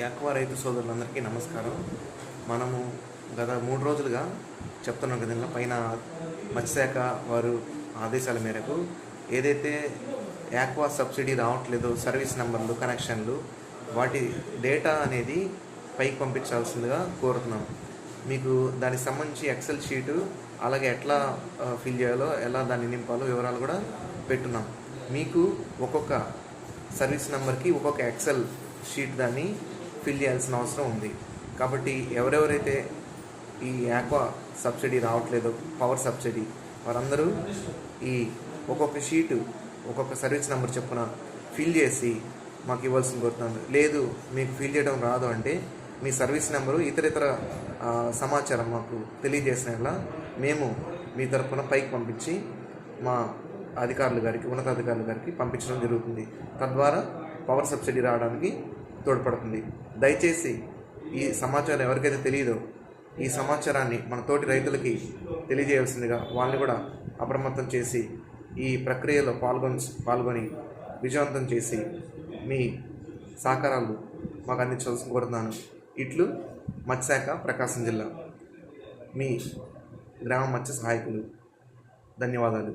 Aqua రైతు సోదరులందరికీ నమస్కారం. మనము గత 3 రోజులుగా చెప్తున్నాం కదండి, పైన మత్స్యశాఖ వారు ఆదేశాల మేరకు ఏదైతే యాక్వా సబ్సిడీ రావట్లేదో సర్వీస్ నెంబర్లు, కనెక్షన్లు, వాటి డేటా అనేది పైకి పంపించాల్సిందిగా కోరుతున్నాం. మీకు దానికి సంబంధించి ఎక్సెల్ షీటు, అలాగే ఎట్లా ఫిల్ చేయాలో, ఎలా దాన్ని నింపాలో వివరాలు కూడా పెట్టున్నాం. మీకు ఒక్కొక్క సర్వీస్ నెంబర్కి ఒక్కొక్క ఎక్సెల్ షీట్ దాన్ని ఫిల్ చేయాల్సిన అవసరం ఉంది. కాబట్టి ఎవరెవరైతే ఈ యాక్వా సబ్సిడీ రావట్లేదో, పవర్ సబ్సిడీ, వారందరూ ఈ ఒక్కొక్క షీటు ఒక్కొక్క సర్వీస్ నెంబర్ చొప్పున ఫిల్ చేసి మాకు ఇవ్వాల్సింది కోరుతున్నాను. లేదు మీకు ఫిల్ చేయడం రాదు అంటే మీ సర్వీస్ నెంబరు ఇతర సమాచారం మాకు తెలియజేసినట్లా మేము మీ తరఫున పైకి పంపించి మా అధికారులు గారికి, ఉన్నతాధికారుల గారికి పంపించడం జరుగుతుంది. తద్వారా పవర్ సబ్సిడీ రావడానికి తోడ్పడుతుంది. దయచేసి ఈ సమాచారం ఎవరికైతే తెలియదో ఈ సమాచారాన్ని మన తోటి రైతులకి తెలియజేయాల్సిందిగా వాళ్ళని కూడా అప్రమత్తం చేసి ఈ ప్రక్రియలో పాల్గొని విజయవంతం చేసి మీ సహకారాలు మాకు అందించాల్సి కోరుతున్నాను. ఇట్లు మత్స్యశాఖ, ప్రకాశం జిల్లా, మీ గ్రామ మత్స్య సహాయకులు. ధన్యవాదాలు.